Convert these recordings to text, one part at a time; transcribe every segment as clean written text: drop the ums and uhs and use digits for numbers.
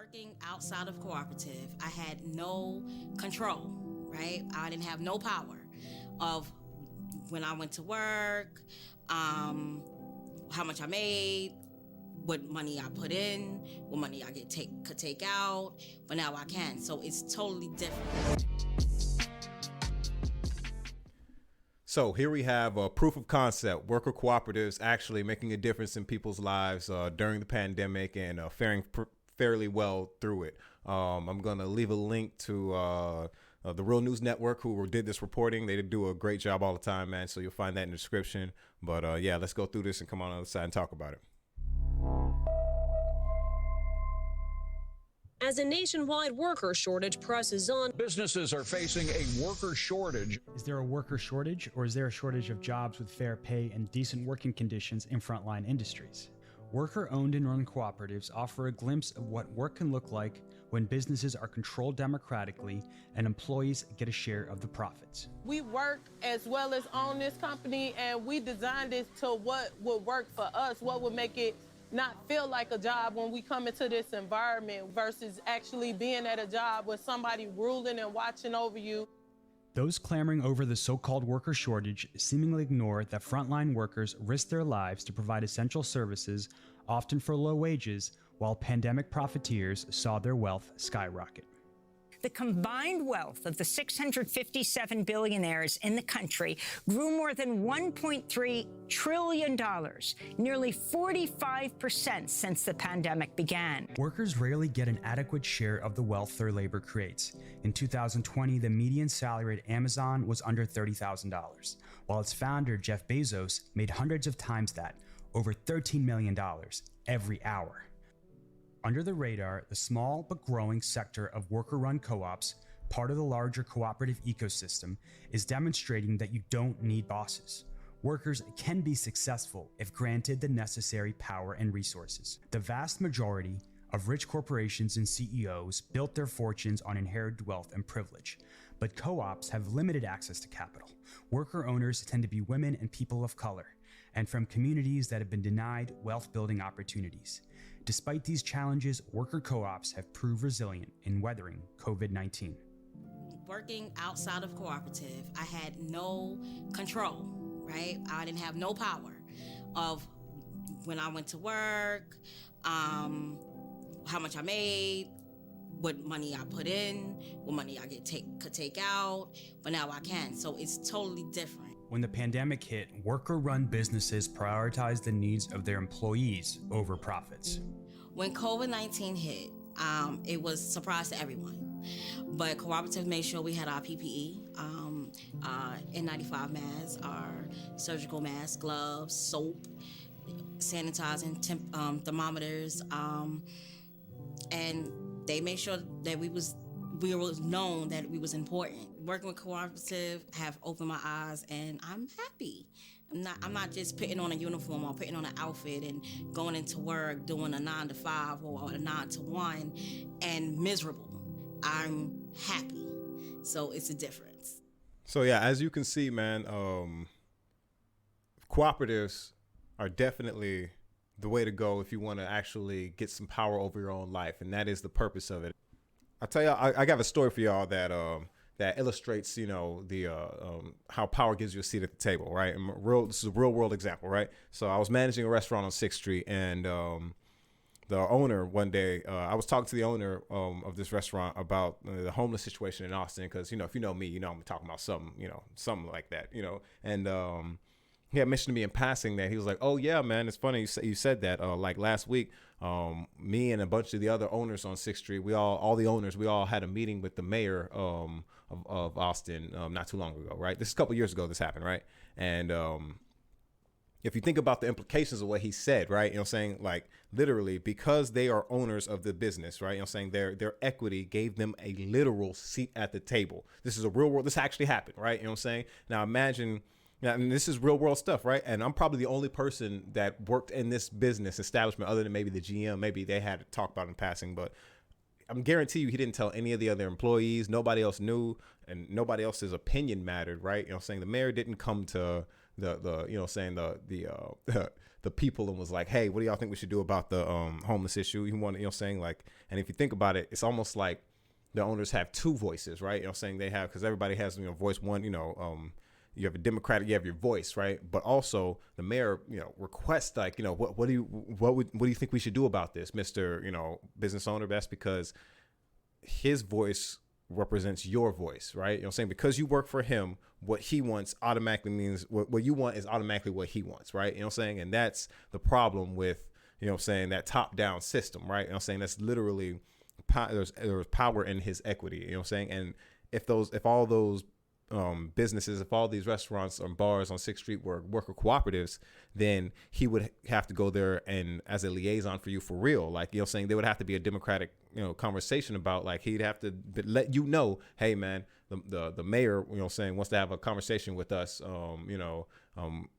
Working outside of cooperative, I had no control, right? I didn't have no power of when I went to work, how much I made, what money I put in, what money I could take out, but now I can. So it's totally different. So here we have a proof of concept, worker cooperatives actually making a difference in people's lives during the pandemic and faring fairly well through it. I'm going to leave a link to the Real News Network, who did this reporting. They do a great job all the time, man. So you'll find that in the description. But yeah, let's go through this and come on the other side and talk about it. As a nationwide worker shortage presses on, businesses are facing a worker shortage. Is there a worker shortage, or is there a shortage of jobs with fair pay and decent working conditions in frontline industries? Worker-owned and run cooperatives offer a glimpse of what work can look like when businesses are controlled democratically and employees get a share of the profits. We work as well as own this company, and we designed it to what would work for us, what would make it not feel like a job when we come into this environment versus actually being at a job with somebody ruling and watching over you. Those clamoring over the so-called worker shortage seemingly ignore that frontline workers risk their lives to provide essential services, often for low wages, while pandemic profiteers saw their wealth skyrocket. The combined wealth of the 657 billionaires in the country grew more than $1.3 trillion, nearly 45% since the pandemic began. Workers rarely get an adequate share of the wealth their labor creates. In 2020, the median salary at Amazon was under $30,000, while its founder, Jeff Bezos, made hundreds of times that, over $13 million every hour. Under the radar, the small but growing sector of worker-run co-ops, part of the larger cooperative ecosystem, is demonstrating that you don't need bosses. Workers can be successful if granted the necessary power and resources. The vast majority of rich corporations and CEOs built their fortunes on inherited wealth and privilege, but co-ops have limited access to capital. Worker owners tend to be women and people of color, and from communities that have been denied wealth-building opportunities. Despite these challenges, worker co-ops have proved resilient in weathering COVID-19. Working outside of cooperative, I had no control, right? I didn't have no power of when I went to work, how much I made, what money I put in, what money I could take out, but now I can. So it's totally different. When the pandemic hit, worker-run businesses prioritized the needs of their employees over profits. When COVID-19 hit, it was a surprise to everyone. But cooperative made sure we had our PPE, N95 masks, our surgical masks, gloves, soap, sanitizing, thermometers, and they made sure that we was known that we was important. Working with cooperative have opened my eyes, and I'm happy. I'm not just putting on a uniform or putting on an outfit and going into work doing a 9 to 5 or a 9 to 1 and miserable. I'm happy. So it's a difference. So yeah, as you can see, man, cooperatives are definitely the way to go if you want to actually get some power over your own life, and that is the purpose of it. I'll tell you, I got a story for y'all that that illustrates, you know, the how power gives you a seat at the table, right? And this is a real world example, right? So I was managing a restaurant on 6th Street, and the owner one day, I was talking to the owner of this restaurant about the homeless situation in Austin, because, you know, if you know me, you know I'm talking about something like that, you know, and he had mentioned to me in passing that he was like, "Oh yeah, man, it's funny you said that. Like last week, me and a bunch of the other owners on 6th Street, we all had a meeting with the mayor of Austin not too long ago, right? This is a couple years ago this happened, right? And if you think about the implications of what he said, right, you know what I'm saying, like literally because they are owners of the business, right, you know what I'm saying, their equity gave them a literal seat at the table. This is a real world, this actually happened, right, you know what I'm saying? Now imagine, yeah, and this is real world stuff, right? And I'm probably the only person that worked in this business establishment other than maybe the GM. Maybe they had to talk about it in passing, but I'm guarantee you he didn't tell any of the other employees. Nobody else knew, and nobody else's opinion mattered, right? You know what I'm saying? The mayor didn't come to the you know, saying the people and was like, hey, what do y'all think we should do about the homeless issue? You want, you know, saying like, and if you think about it, it's almost like the owners have two voices, right? You know, saying they have, because everybody has, you know, voice one, you know, you have a Democratic, you have your voice, right? But also the mayor, you know, requests like, you know, what do you think we should do about this, Mr., you know, business owner? That's because his voice represents your voice, right? You know what I'm saying? Because you work for him, what he wants automatically means what you want is automatically what he wants, right? You know what I'm saying? And that's the problem with, you know what I'm saying, that top-down system, right? You know what I'm saying? That's literally there's power in his equity, you know what I'm saying? And if all those businesses, if all these restaurants or bars on 6th Street were worker cooperatives, then he would have to go there and as a liaison for you for real. Like, you know what I'm saying, there would have to be a democratic, you know, conversation about, like, he'd have to let you know, hey man, the mayor, you know what I'm saying, wants to have a conversation with us, you know,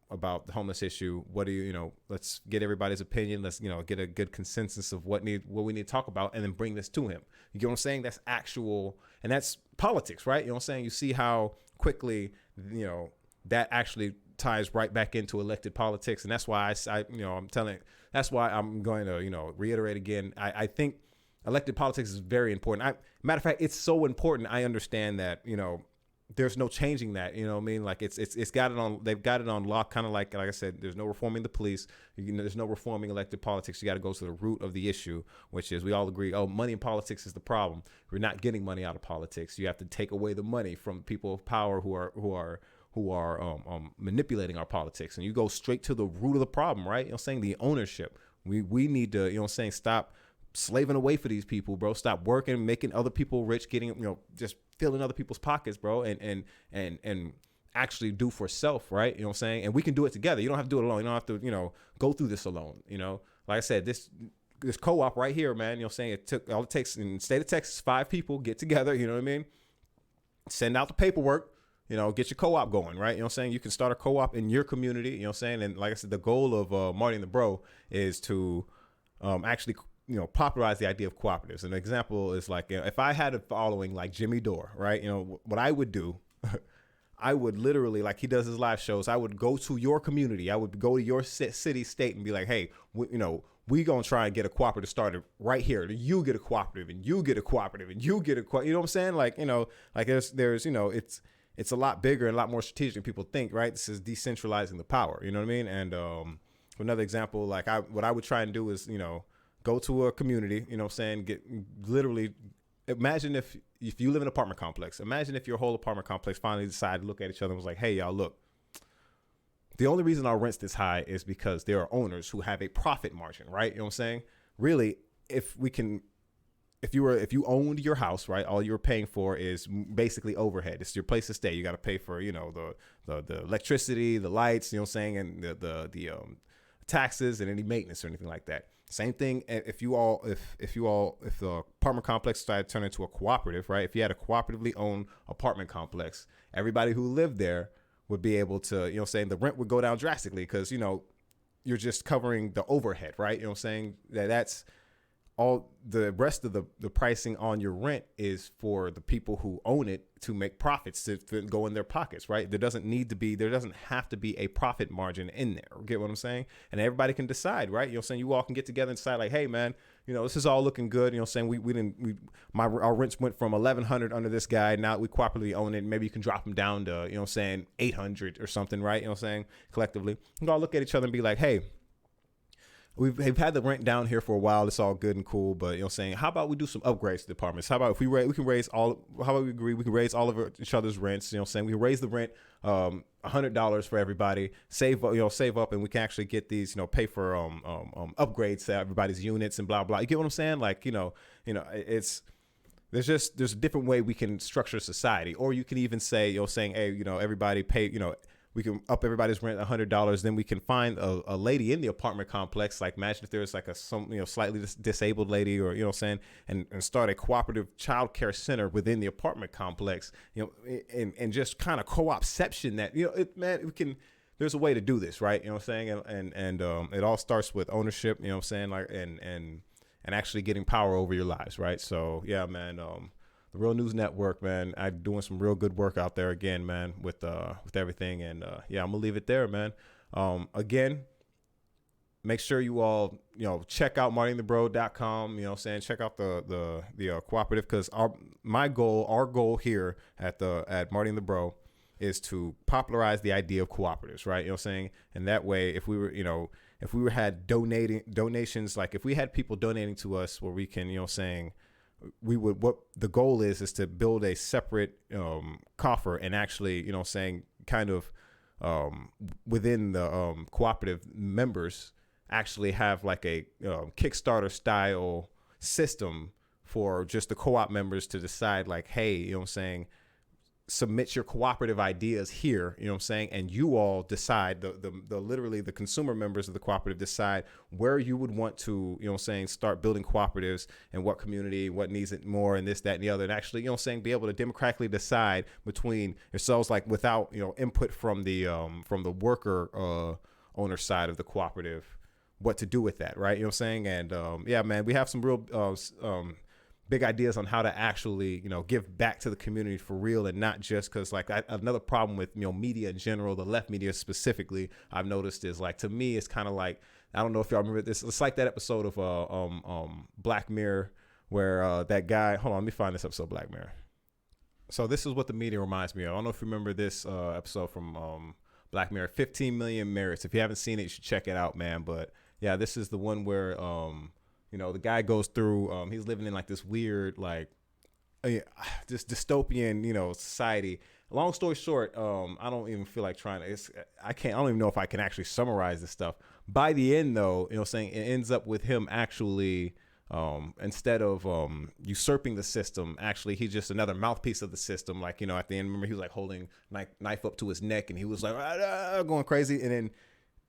about the homeless issue. What do you know, let's get everybody's opinion. Let's, you know, get a good consensus of what we need to talk about and then bring this to him. You get what I'm saying? That's actual, and that's politics, right? You know what I'm saying? You see how quickly, you know, that actually ties right back into elected politics. And that's why I you know, that's why I'm going to, you know, reiterate again. I think elected politics is very important. Matter of fact, it's so important. I understand that, you know, there's no changing that, you know what I mean? Like they've got it on lock, kind of like I said, there's no reforming the police. You know, there's no reforming elected politics. You got to go to the root of the issue, which is we all agree, oh, money in politics is the problem. We're not getting money out of politics. You have to take away the money from people of power who are manipulating our politics. And you go straight to the root of the problem, right? You know what I'm saying? The ownership. We need to, you know what I'm saying, stop slaving away for these people, bro. Stop working, making other people rich, getting, you know, just filling other people's pockets, bro, and actually do for self, right? You know what I'm saying? And we can do it together. You don't have to do it alone. You don't have to, you know, go through this alone. You know, like I said, this co-op right here, man, you know what I'm saying? All it takes in the state of Texas, 5 people get together, you know what I mean? Send out the paperwork, you know, get your co-op going, right? You know what I'm saying? You can start a co-op in your community, you know what I'm saying? And like I said, the goal of Marty and the Breaux is to actually, you know, popularize the idea of cooperatives. An example is like, you know, if I had a following like Jimmy Dore, right? You know, what I would do, I would literally, like he does his live shows, I would go to your community. I would go to your city, state, and be like, hey, you know, we gonna try and get a cooperative started right here. You get a cooperative, and you get a cooperative, and you get a you know what I'm saying? Like, you know, like there's you know, it's a lot bigger and a lot more strategic than people think, right? This is decentralizing the power, you know what I mean? And another example, like what I would try and do is, you know, go to a community, you know what I'm saying, imagine if you live in an apartment complex, imagine if your whole apartment complex finally decided to look at each other and was like, hey, y'all, look, the only reason our rent's this high is because there are owners who have a profit margin, right? You know what I'm saying? Really, if you owned your house, right, all you're paying for is basically overhead. It's your place to stay. You got to pay for, you know, the electricity, the lights, you know what I'm saying, and the taxes and any maintenance or anything like that. Same thing if the apartment complex started turning into a cooperative, right? If you had a cooperatively owned apartment complex, everybody who lived there would be able to, you know what I'm saying, the rent would go down drastically because, you know, you're just covering the overhead, right? You know what I'm saying? That's all. The rest of the pricing on your rent is for the people who own it to make profits to go in their pockets, right? There doesn't have to be a profit margin in there. Get what I'm saying? And everybody can decide, right? You know what I'm saying? You all can get together and decide like, hey man, you know, this is all looking good. You know what I'm saying? Our rents went from $1,100 under this guy. Now we cooperatively own it. Maybe you can drop them down to, you know what I'm saying, $800 or something, right? You know what I'm saying? Collectively. You can all look at each other and be like, hey, we've had the rent down here for a while. It's all good and cool, but you know what I'm saying, how about we do some upgrades to the apartments? How about if we can raise all of each other's rents, you know what I'm saying? We can raise the rent $100 for everybody, save up, and we can actually get these, you know, pay for upgrades to everybody's units and blah blah. You get what I'm saying? Like, you know, there's a different way we can structure society. Or you can even say, you know, saying, hey, you know, everybody pay, you know, we can up everybody's rent $100. Then we can find a lady in the apartment complex. Like, imagine if there's like slightly disabled lady, or, you know what I'm saying, and start a cooperative child care center within the apartment complex, you know, and just kind of co-opception that, you know, there's a way to do this, right? You know what I'm saying? And it all starts with ownership, you know what I'm saying? Like, and actually getting power over your lives, right? So yeah, man, the Real News Network, man. I'm doing some real good work out there again, man, with everything. And yeah, I'm gonna leave it there, man. Again, make sure you all, check out martyandthebro.com, check out the cooperative, because our goal here at Marty and the Bro is to popularize the idea of cooperatives, right? And that way, if we had donations, like if we had people donating to us where we can, what the goal is to build a separate coffer and actually, kind of within the cooperative members actually have like a Kickstarter style system for just the co-op members to decide, like, hey, submit your cooperative ideas here, and you all decide, the literally the consumer members of the cooperative decide where you would want to, start building cooperatives and what community, what needs it more, and this, that, and the other, and actually, be able to democratically decide between yourselves, like without, input from the worker owner side of the cooperative, what to do with that, right? And yeah, man, we have some real big ideas on how to actually, give back to the community for real, and not just because, like, another problem with, media in general, the left media specifically, I've noticed is, like, to me, it's kind of like, I don't know if y'all remember this. It's like that episode of Black Mirror where that guy, hold on, let me find this episode of Black Mirror. So this is what the media reminds me of. I don't know if you remember this episode from Black Mirror, 15 Million Merits. If you haven't seen it, you should check it out, man. But yeah, this is the one where, the guy goes through, he's living in like this weird, like, this dystopian, society. Long story short, I don't even feel like trying to, I don't even know if I can actually summarize this stuff. By the end, though, it ends up with him actually, instead of usurping the system, actually, he's just another mouthpiece of the system. Like, at the end, remember, he was like holding knife up to his neck, and he was like, going crazy. And then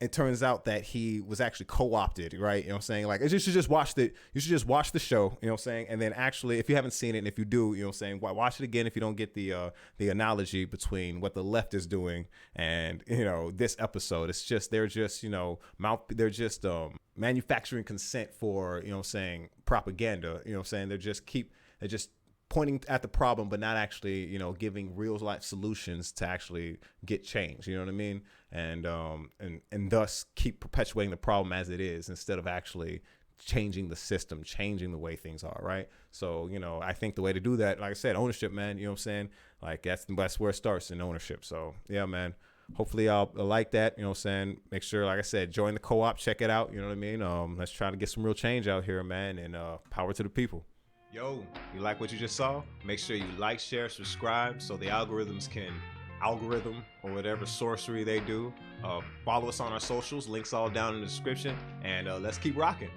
it turns out that he was actually co-opted, right? Like, you should just watch the show, and then actually, if you haven't seen it, and if you do, watch it again if you don't get the analogy between what the left is doing and, this episode. It's just, they're just, manufacturing consent for, propaganda, they're just pointing at the problem, but not actually, giving real life solutions to actually get change. You know what I mean? And thus keep perpetuating the problem as it is, instead of actually changing the system, changing the way things are. Right. So, I think the way to do that, like I said, ownership, man, like that's where it starts, in ownership. So yeah, man, hopefully I'll like that, make sure, like I said, join the co-op, check it out. You know what I mean? Let's try to get some real change out here, man, and power to the people. Yo, you like what you just saw? Make sure you like, share, subscribe so the algorithms can algorithm or whatever sorcery they do. Follow us on our socials, links all down in the description, and let's keep rocking.